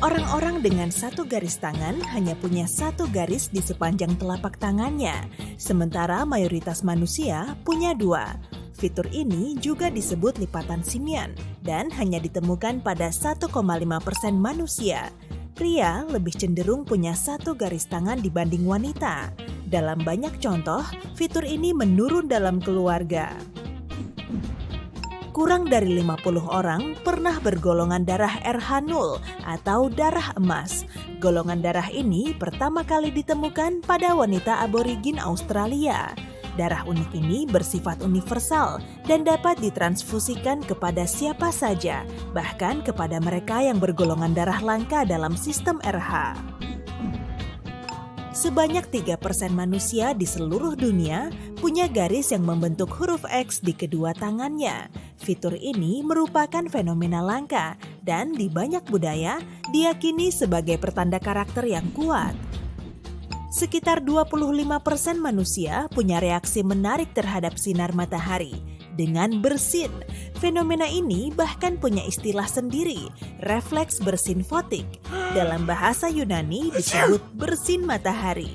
Orang-orang dengan satu garis tangan hanya punya satu garis di sepanjang telapak tangannya, sementara mayoritas manusia punya dua. Fitur ini juga disebut lipatan simian dan hanya ditemukan pada 1,5% manusia. Pria lebih cenderung punya satu garis tangan dibanding wanita. Dalam banyak contoh, fitur ini menurun dalam keluarga. Kurang dari 50 orang pernah bergolongan darah RH0 atau darah emas. Golongan darah ini pertama kali ditemukan pada wanita aborigin Australia. Darah unik ini bersifat universal dan dapat ditransfusikan kepada siapa saja, bahkan kepada mereka yang bergolongan darah langka dalam sistem RH. Sebanyak 3% manusia di seluruh dunia punya garis yang membentuk huruf X di kedua tangannya. Fitur ini merupakan fenomena langka dan di banyak budaya diyakini sebagai pertanda karakter yang kuat. Sekitar 25% manusia punya reaksi menarik terhadap sinar matahari dengan bersin. Fenomena ini bahkan punya istilah sendiri, refleks bersin fotik. Dalam bahasa Yunani disebut bersin matahari.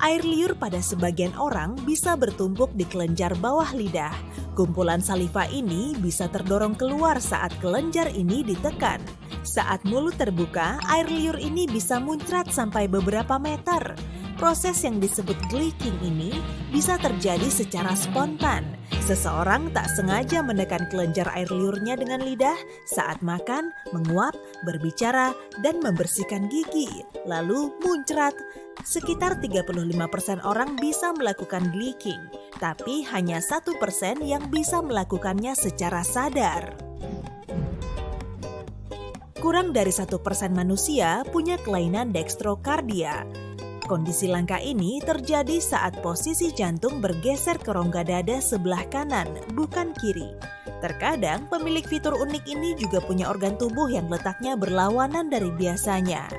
Air liur pada sebagian orang bisa bertumpuk di kelenjar bawah lidah. Kumpulan saliva ini bisa terdorong keluar saat kelenjar ini ditekan. Saat mulut terbuka, air liur ini bisa muncrat sampai beberapa meter. Proses yang disebut glicking ini bisa terjadi secara spontan. Seseorang tak sengaja menekan kelenjar air liurnya dengan lidah saat makan, menguap, berbicara, dan membersihkan gigi, lalu muncrat. Sekitar 35% orang bisa melakukan glicking, tapi hanya 1% yang bisa melakukannya secara sadar. Kurang dari 1% manusia punya kelainan dextrokardia. Kondisi langka ini terjadi saat posisi jantung bergeser ke rongga dada sebelah kanan, bukan kiri. Terkadang pemilik fitur unik ini juga punya organ tubuh yang letaknya berlawanan dari biasanya.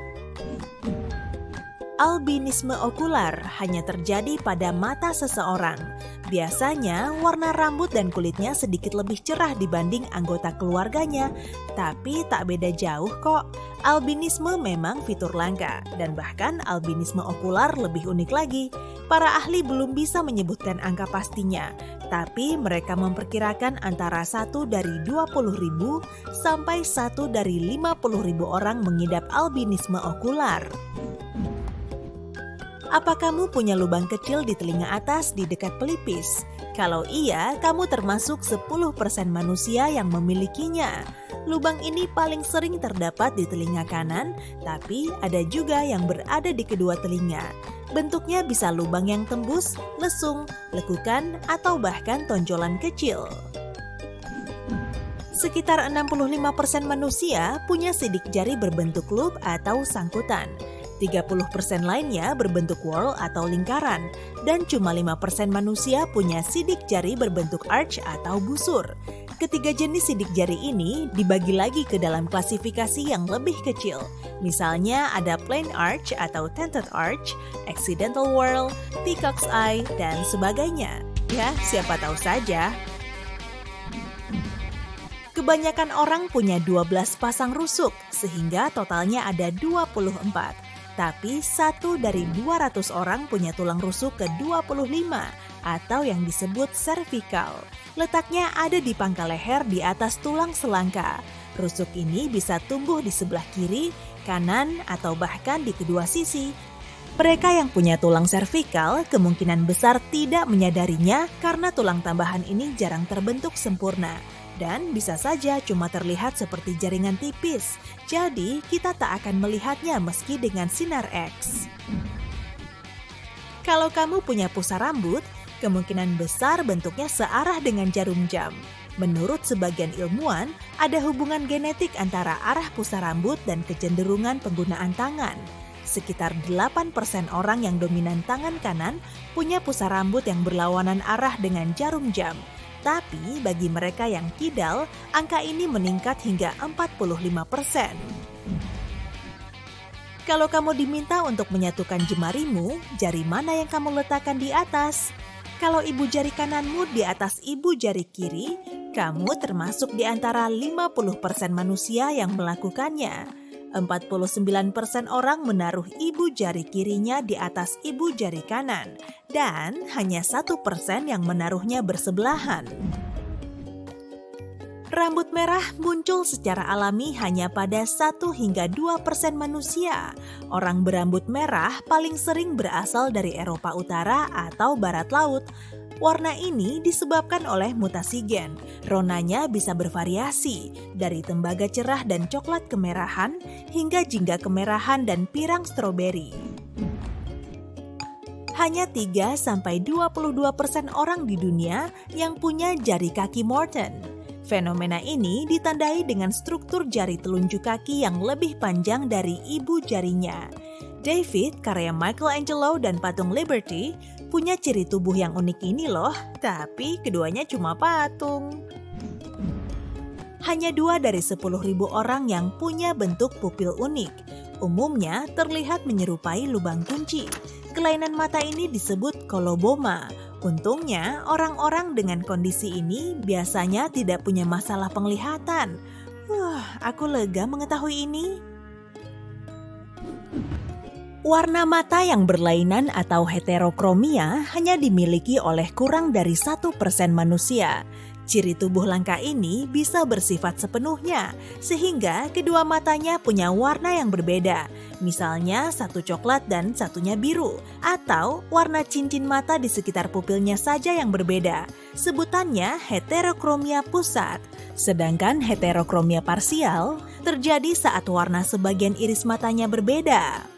Albinisme okular hanya terjadi pada mata seseorang. Biasanya warna rambut dan kulitnya sedikit lebih cerah dibanding anggota keluarganya, tapi tak beda jauh kok. Albinisme memang fitur langka, dan bahkan albinisme okular lebih unik lagi. Para ahli belum bisa menyebutkan angka pastinya, tapi mereka memperkirakan antara 1 dari 20.000 sampai 1 dari 50.000 orang mengidap albinisme okular. Apa kamu punya lubang kecil di telinga atas di dekat pelipis? Kalau iya, kamu termasuk 10% manusia yang memilikinya. Lubang ini paling sering terdapat di telinga kanan, tapi ada juga yang berada di kedua telinga. Bentuknya bisa lubang yang tembus, lesung, lekukan, atau bahkan tonjolan kecil. Sekitar 65% manusia punya sidik jari berbentuk loop atau sangkutan. 30% lainnya berbentuk whorl atau lingkaran, dan cuma 5% manusia punya sidik jari berbentuk arch atau busur. Ketiga jenis sidik jari ini dibagi lagi ke dalam klasifikasi yang lebih kecil. Misalnya ada plain arch atau tented arch, accidental whorl, peacock's eye, dan sebagainya. Ya, siapa tahu saja. Kebanyakan orang punya 12 pasang rusuk, sehingga totalnya ada 24. Tapi 1 dari 200 orang punya tulang rusuk ke-25 atau yang disebut cervical. Letaknya ada di pangkal leher di atas tulang selangka. Rusuk ini bisa tumbuh di sebelah kiri, kanan, atau bahkan di kedua sisi. Mereka yang punya tulang cervical kemungkinan besar tidak menyadarinya karena tulang tambahan ini jarang terbentuk sempurna. Dan bisa saja cuma terlihat seperti jaringan tipis, jadi kita tak akan melihatnya meski dengan sinar X. Kalau kamu punya pusar rambut, kemungkinan besar bentuknya searah dengan jarum jam. Menurut sebagian ilmuwan, ada hubungan genetik antara arah pusar rambut dan kecenderungan penggunaan tangan. Sekitar 8% orang yang dominan tangan kanan punya pusar rambut yang berlawanan arah dengan jarum jam. Tapi bagi mereka yang kidal, angka ini meningkat hingga 45%. Kalau kamu diminta untuk menyatukan jemarimu, jari mana yang kamu letakkan di atas? Kalau ibu jari kananmu di atas ibu jari kiri, Kamu termasuk di antara 50% manusia yang melakukannya. 49% orang menaruh ibu jari kirinya di atas ibu jari kanan, dan hanya 1% yang menaruhnya bersebelahan. Rambut merah muncul secara alami hanya pada 1 hingga 2% manusia. Orang berambut merah paling sering berasal dari Eropa Utara atau Barat Laut. Warna ini disebabkan oleh mutasi gen. Ronanya bisa bervariasi, dari tembaga cerah dan coklat kemerahan hingga jingga kemerahan dan pirang stroberi. Hanya 3-22% orang di dunia yang punya jari kaki Morton. Fenomena ini ditandai dengan struktur jari telunjuk kaki yang lebih panjang dari ibu jarinya. David, karya Michelangelo dan patung Liberty, punya ciri tubuh yang unik ini loh, tapi keduanya cuma patung. Hanya 2 dari 10.000 orang yang punya bentuk pupil unik. Umumnya terlihat menyerupai lubang kunci. Kelainan mata ini disebut koloboma. Untungnya, orang-orang dengan kondisi ini biasanya tidak punya masalah penglihatan. Aku lega mengetahui ini. Warna mata yang berlainan atau heterokromia hanya dimiliki oleh kurang dari 1% manusia. Ciri tubuh langka ini bisa bersifat sepenuhnya, sehingga kedua matanya punya warna yang berbeda. Misalnya satu coklat dan satunya biru, atau warna cincin mata di sekitar pupilnya saja yang berbeda. Sebutannya heterokromia pusat. Sedangkan heterokromia parsial terjadi saat warna sebagian iris matanya berbeda.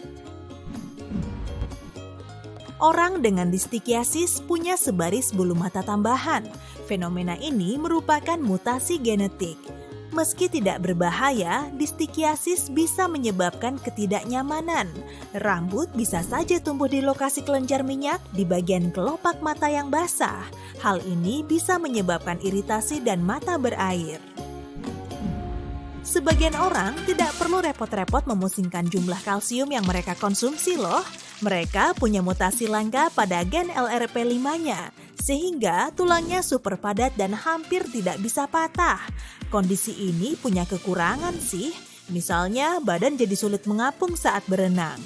Orang dengan distikiasis punya sebaris bulu mata tambahan. Fenomena ini merupakan mutasi genetik. Meski tidak berbahaya, distikiasis bisa menyebabkan ketidaknyamanan. Rambut bisa saja tumbuh di lokasi kelenjar minyak di bagian kelopak mata yang basah. Hal ini bisa menyebabkan iritasi dan mata berair. Sebagian orang tidak perlu repot-repot memusingkan jumlah kalsium yang mereka konsumsi loh. Mereka punya mutasi langka pada gen LRP5-nya, sehingga tulangnya super padat dan hampir tidak bisa patah. Kondisi ini punya kekurangan sih, misalnya badan jadi sulit mengapung saat berenang.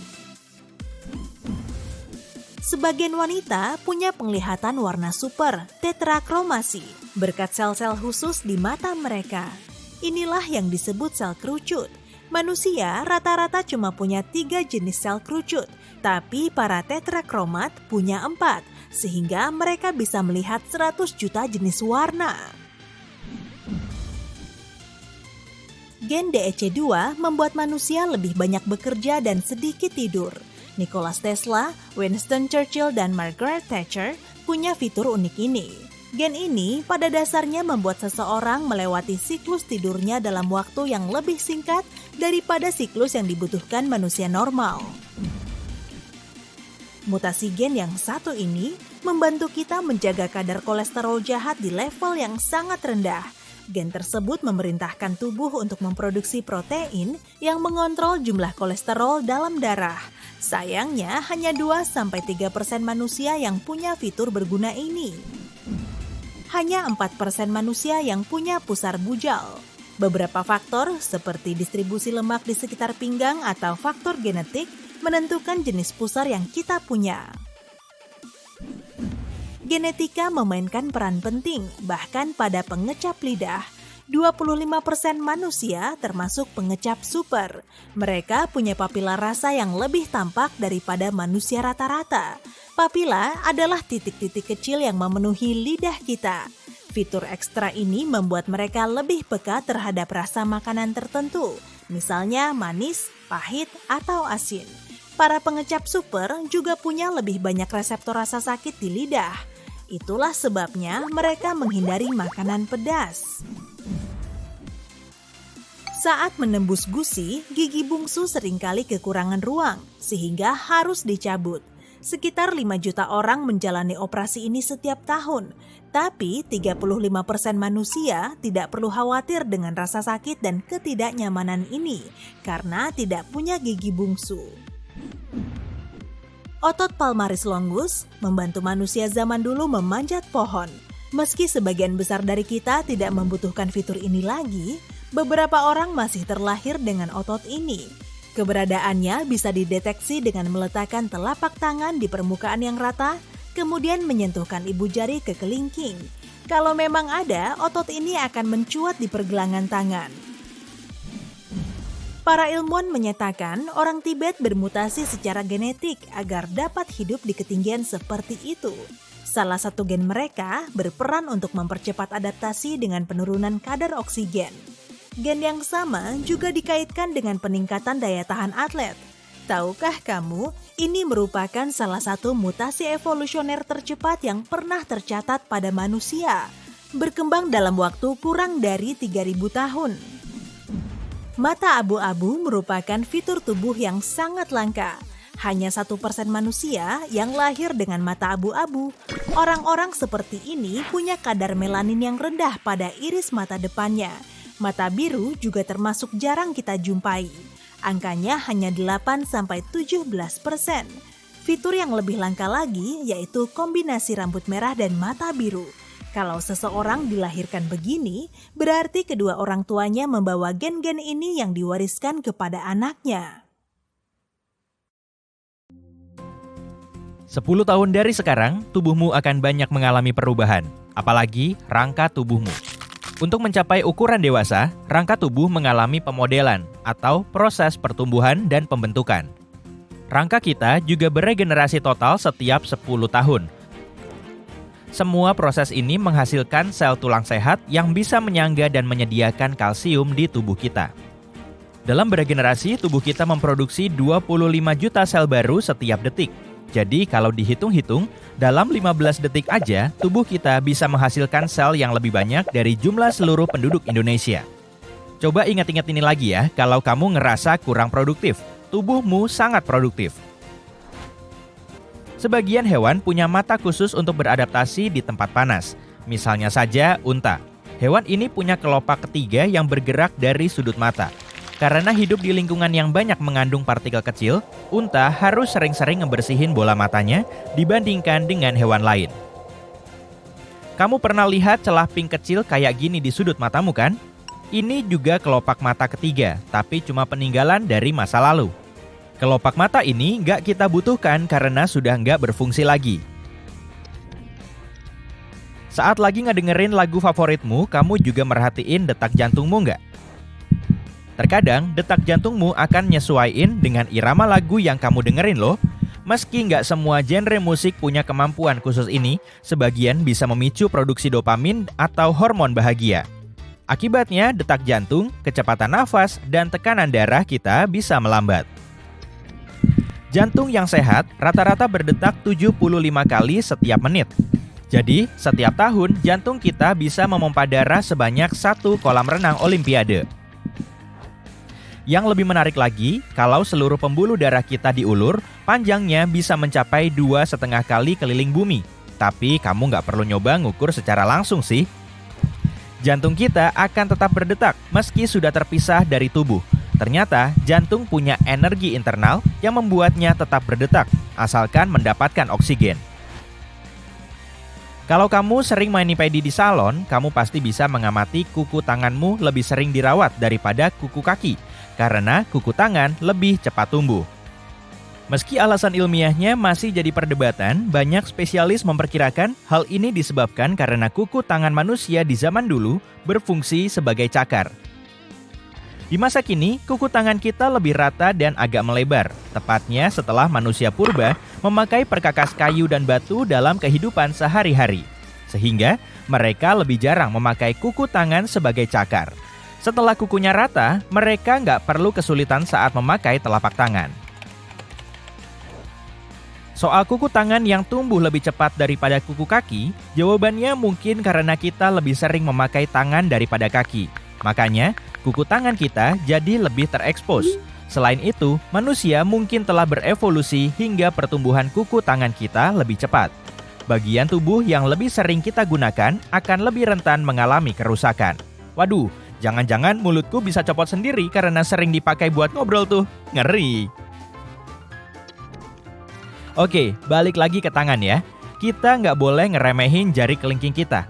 Sebagian wanita punya penglihatan warna super, tetrakromasi, berkat sel-sel khusus di mata mereka. Inilah yang disebut sel kerucut. Manusia rata-rata cuma punya 3 jenis sel kerucut, tapi para tetrakromat punya 4, sehingga mereka bisa melihat 100 juta jenis warna. Gen DEC2 membuat manusia lebih banyak bekerja dan sedikit tidur. Nikola Tesla, Winston Churchill, dan Margaret Thatcher punya fitur unik ini. Gen ini pada dasarnya membuat seseorang melewati siklus tidurnya dalam waktu yang lebih singkat daripada siklus yang dibutuhkan manusia normal. Mutasi gen yang satu ini membantu kita menjaga kadar kolesterol jahat di level yang sangat rendah. Gen tersebut memerintahkan tubuh untuk memproduksi protein yang mengontrol jumlah kolesterol dalam darah. Sayangnya hanya 2-3% manusia yang punya fitur berguna ini. Hanya 4% manusia yang punya pusar bujal. Beberapa faktor seperti distribusi lemak di sekitar pinggang atau faktor genetik menentukan jenis pusar yang kita punya. Genetika memainkan peran penting, bahkan pada pengecap lidah. 25% manusia termasuk pengecap super. Mereka punya papila rasa yang lebih tampak daripada manusia rata-rata. Papila adalah titik-titik kecil yang memenuhi lidah kita. Fitur ekstra ini membuat mereka lebih peka terhadap rasa makanan tertentu, misalnya manis, pahit, atau asin. Para pengecap super juga punya lebih banyak reseptor rasa sakit di lidah. Itulah sebabnya mereka menghindari makanan pedas. Saat menembus gusi, gigi bungsu seringkali kekurangan ruang, sehingga harus dicabut. Sekitar 5 juta orang menjalani operasi ini setiap tahun, tapi 35% manusia tidak perlu khawatir dengan rasa sakit dan ketidaknyamanan ini, karena tidak punya gigi bungsu. Otot palmaris longus membantu manusia zaman dulu memanjat pohon. Meski sebagian besar dari kita tidak membutuhkan fitur ini lagi, beberapa orang masih terlahir dengan otot ini. Keberadaannya bisa dideteksi dengan meletakkan telapak tangan di permukaan yang rata, kemudian menyentuhkan ibu jari ke kelingking. Kalau memang ada, otot ini akan mencuat di pergelangan tangan. Para ilmuwan menyatakan orang Tibet bermutasi secara genetik agar dapat hidup di ketinggian seperti itu. Salah satu gen mereka berperan untuk mempercepat adaptasi dengan penurunan kadar oksigen. Gen yang sama juga dikaitkan dengan peningkatan daya tahan atlet. Tahukah kamu, ini merupakan salah satu mutasi evolusioner tercepat yang pernah tercatat pada manusia, berkembang dalam waktu kurang dari 3.000 tahun. Mata abu-abu merupakan fitur tubuh yang sangat langka. Hanya 1% manusia yang lahir dengan mata abu-abu. Orang-orang seperti ini punya kadar melanin yang rendah pada iris mata depannya. Mata biru juga termasuk jarang kita jumpai. Angkanya hanya 8-17%. Fitur yang lebih langka lagi yaitu kombinasi rambut merah dan mata biru. Kalau seseorang dilahirkan begini, berarti kedua orang tuanya membawa gen-gen ini yang diwariskan kepada anaknya. 10 tahun dari sekarang, tubuhmu akan banyak mengalami perubahan, apalagi rangka tubuhmu. Untuk mencapai ukuran dewasa, rangka tubuh mengalami pemodelan atau proses pertumbuhan dan pembentukan. Rangka kita juga beregenerasi total setiap 10 tahun. Semua proses ini menghasilkan sel tulang sehat yang bisa menyangga dan menyediakan kalsium di tubuh kita. Dalam beregenerasi, tubuh kita memproduksi 25 juta sel baru setiap detik. Jadi kalau dihitung-hitung, dalam 15 detik aja, tubuh kita bisa menghasilkan sel yang lebih banyak dari jumlah seluruh penduduk Indonesia. Coba ingat-ingat ini lagi ya, kalau kamu ngerasa kurang produktif, tubuhmu sangat produktif. Sebagian hewan punya mata khusus untuk beradaptasi di tempat panas. Misalnya saja unta. Hewan ini punya kelopak ketiga yang bergerak dari sudut mata. Karena hidup di lingkungan yang banyak mengandung partikel kecil, unta harus sering-sering ngebersihin bola matanya dibandingkan dengan hewan lain. Kamu pernah lihat celah pink kecil kayak gini di sudut matamu kan? Ini juga kelopak mata ketiga, tapi cuma peninggalan dari masa lalu. Kelopak mata ini nggak kita butuhkan karena sudah nggak berfungsi lagi. Saat lagi ngedengerin lagu favoritmu, kamu juga merhatiin detak jantungmu nggak? Terkadang, detak jantungmu akan nyesuaiin dengan irama lagu yang kamu dengerin loh. Meski nggak semua genre musik punya kemampuan khusus ini, sebagian bisa memicu produksi dopamin atau hormon bahagia. Akibatnya, detak jantung, kecepatan nafas, dan tekanan darah kita bisa melambat. Jantung yang sehat rata-rata berdetak 75 kali setiap menit. Jadi, setiap tahun jantung kita bisa memompa darah sebanyak 1 kolam renang olimpiade. Yang lebih menarik lagi, kalau seluruh pembuluh darah kita diulur, panjangnya bisa mencapai 2,5 kali keliling bumi. Tapi kamu nggak perlu nyoba ngukur secara langsung sih. Jantung kita akan tetap berdetak meski sudah terpisah dari tubuh. Ternyata jantung punya energi internal yang membuatnya tetap berdetak, asalkan mendapatkan oksigen. Kalau kamu sering mani-pedi di salon, kamu pasti bisa mengamati kuku tanganmu lebih sering dirawat daripada kuku kaki. Karena kuku tangan lebih cepat tumbuh. Meski alasan ilmiahnya masih jadi perdebatan, banyak spesialis memperkirakan hal ini disebabkan karena kuku tangan manusia di zaman dulu berfungsi sebagai cakar. Di masa kini, kuku tangan kita lebih rata dan agak melebar, tepatnya setelah manusia purba memakai perkakas kayu dan batu dalam kehidupan sehari-hari. Sehingga mereka lebih jarang memakai kuku tangan sebagai cakar. Setelah kukunya rata, mereka nggak perlu kesulitan saat memakai telapak tangan. Soal kuku tangan yang tumbuh lebih cepat daripada kuku kaki, jawabannya mungkin karena kita lebih sering memakai tangan daripada kaki. Makanya, kuku tangan kita jadi lebih terekspos. Selain itu, manusia mungkin telah berevolusi hingga pertumbuhan kuku tangan kita lebih cepat. Bagian tubuh yang lebih sering kita gunakan akan lebih rentan mengalami kerusakan. Waduh, jangan-jangan mulutku bisa copot sendiri karena sering dipakai buat ngobrol tuh. Ngeri. Oke, balik lagi ke tangan ya. Kita nggak boleh ngeremehin jari kelingking kita.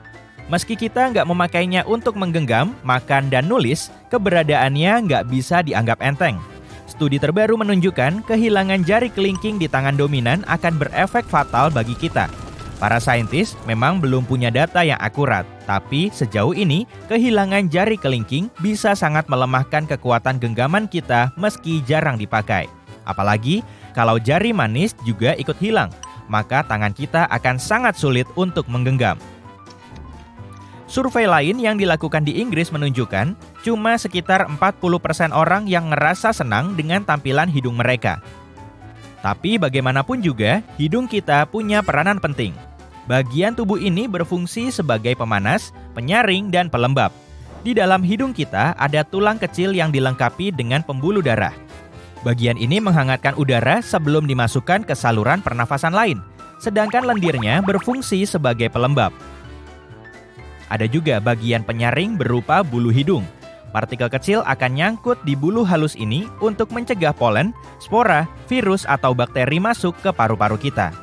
Meski kita nggak memakainya untuk menggenggam, makan, dan nulis, keberadaannya nggak bisa dianggap enteng. Studi terbaru menunjukkan kehilangan jari kelingking di tangan dominan akan berefek fatal bagi kita. Para saintis memang belum punya data yang akurat, tapi sejauh ini kehilangan jari kelingking bisa sangat melemahkan kekuatan genggaman kita meski jarang dipakai. Apalagi kalau jari manis juga ikut hilang, maka tangan kita akan sangat sulit untuk menggenggam. Survei lain yang dilakukan di Inggris menunjukkan cuma sekitar 40% orang yang ngerasa senang dengan tampilan hidung mereka. Tapi bagaimanapun juga, hidung kita punya peranan penting. Bagian tubuh ini berfungsi sebagai pemanas, penyaring, dan pelembab. Di dalam hidung kita ada tulang kecil yang dilengkapi dengan pembuluh darah. Bagian ini menghangatkan udara sebelum dimasukkan ke saluran pernafasan lain, sedangkan lendirnya berfungsi sebagai pelembab. Ada juga bagian penyaring berupa bulu hidung. Partikel kecil akan nyangkut di bulu halus ini untuk mencegah polen, spora, virus, atau bakteri masuk ke paru-paru kita.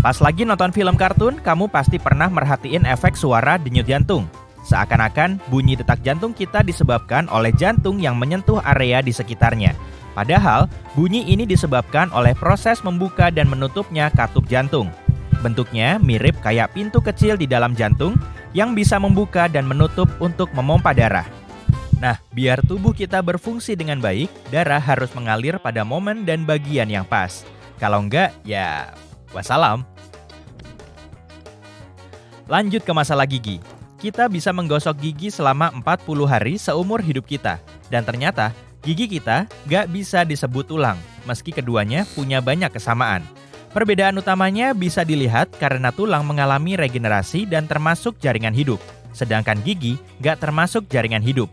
Pas lagi nonton film kartun, kamu pasti pernah merhatiin efek suara denyut jantung. Seakan-akan bunyi detak jantung kita disebabkan oleh jantung yang menyentuh area di sekitarnya. Padahal, bunyi ini disebabkan oleh proses membuka dan menutupnya katup jantung. Bentuknya mirip kayak pintu kecil di dalam jantung yang bisa membuka dan menutup untuk memompa darah. Nah, biar tubuh kita berfungsi dengan baik, darah harus mengalir pada momen dan bagian yang pas. Kalau enggak, ya wassalam. Lanjut ke masalah gigi. Kita bisa menggosok gigi selama 40 hari seumur hidup kita. Dan ternyata, gigi kita nggak bisa disebut tulang, meski keduanya punya banyak kesamaan. Perbedaan utamanya bisa dilihat karena tulang mengalami regenerasi dan termasuk jaringan hidup, sedangkan gigi nggak termasuk jaringan hidup.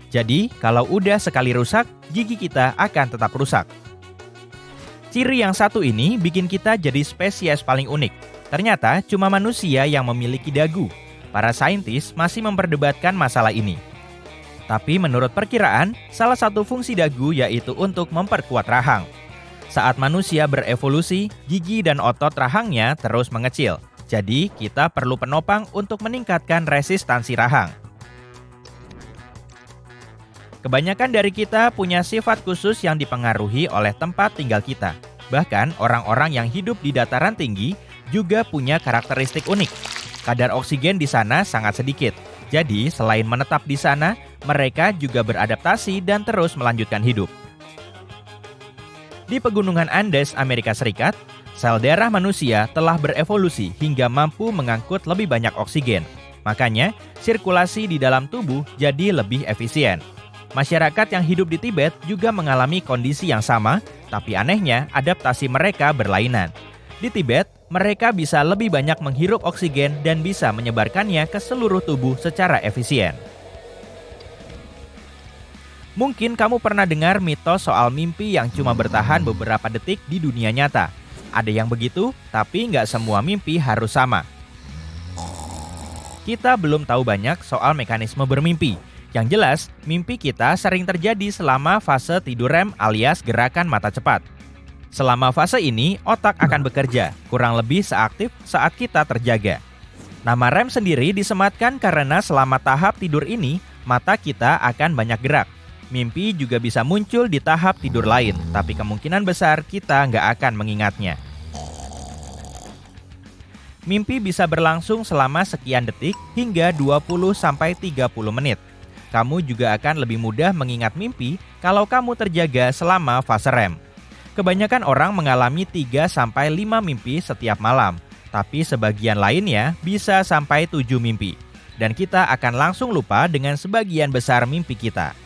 Jadi, kalau udah sekali rusak, gigi kita akan tetap rusak. Ciri yang satu ini bikin kita jadi spesies paling unik. Ternyata cuma manusia yang memiliki dagu. Para saintis masih memperdebatkan masalah ini. Tapi menurut perkiraan, salah satu fungsi dagu yaitu untuk memperkuat rahang. Saat manusia berevolusi, gigi dan otot rahangnya terus mengecil. Jadi, kita perlu penopang untuk meningkatkan resistansi rahang. Kebanyakan dari kita punya sifat khusus yang dipengaruhi oleh tempat tinggal kita. Bahkan, orang-orang yang hidup di dataran tinggi juga punya karakteristik unik. Kadar oksigen di sana sangat sedikit. Jadi, selain menetap di sana, mereka juga beradaptasi dan terus melanjutkan hidup. Di pegunungan Andes, Amerika Serikat, sel darah manusia telah berevolusi hingga mampu mengangkut lebih banyak oksigen. Makanya, sirkulasi di dalam tubuh jadi lebih efisien. Masyarakat yang hidup di Tibet juga mengalami kondisi yang sama, tapi anehnya adaptasi mereka berlainan. Di Tibet, mereka bisa lebih banyak menghirup oksigen dan bisa menyebarkannya ke seluruh tubuh secara efisien. Mungkin kamu pernah dengar mitos soal mimpi yang cuma bertahan beberapa detik di dunia nyata. Ada yang begitu, tapi nggak semua mimpi harus sama. Kita belum tahu banyak soal mekanisme bermimpi. Yang jelas, mimpi kita sering terjadi selama fase tidur REM alias gerakan mata cepat. Selama fase ini, otak akan bekerja, kurang lebih seaktif saat kita terjaga. Nama REM sendiri disematkan karena selama tahap tidur ini, mata kita akan banyak gerak. Mimpi juga bisa muncul di tahap tidur lain, tapi kemungkinan besar kita nggak akan mengingatnya. Mimpi bisa berlangsung selama sekian detik hingga 20-30 menit. Kamu juga akan lebih mudah mengingat mimpi kalau kamu terjaga selama fase REM. Kebanyakan orang mengalami 3-5 mimpi setiap malam, tapi sebagian lainnya bisa sampai 7 mimpi. Dan kita akan langsung lupa dengan sebagian besar mimpi kita.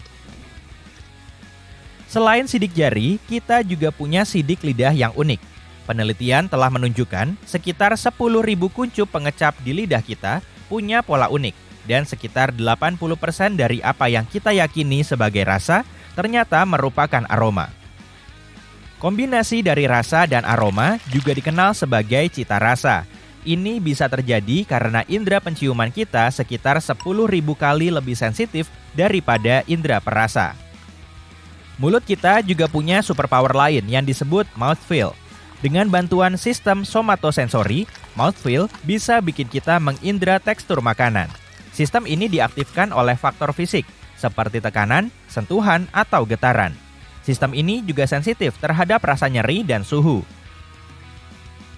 Selain sidik jari, kita juga punya sidik lidah yang unik. Penelitian telah menunjukkan sekitar 10.000 kuncup pengecap di lidah kita punya pola unik. Dan sekitar 80% dari apa yang kita yakini sebagai rasa ternyata merupakan aroma. Kombinasi dari rasa dan aroma juga dikenal sebagai cita rasa. Ini bisa terjadi karena indera penciuman kita sekitar 10.000 kali lebih sensitif daripada indera perasa. Mulut kita juga punya superpower lain yang disebut mouthfeel. Dengan bantuan sistem somatosensori, mouthfeel bisa bikin kita mengindra tekstur makanan. Sistem ini diaktifkan oleh faktor fisik, seperti tekanan, sentuhan, atau getaran. Sistem ini juga sensitif terhadap rasa nyeri dan suhu.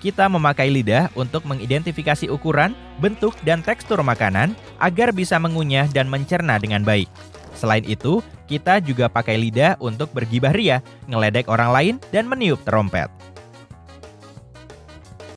Kita memakai lidah untuk mengidentifikasi ukuran, bentuk, dan tekstur makanan agar bisa mengunyah dan mencerna dengan baik. Selain itu, kita juga pakai lidah untuk bergibah ria, ngeledek orang lain, dan meniup terompet.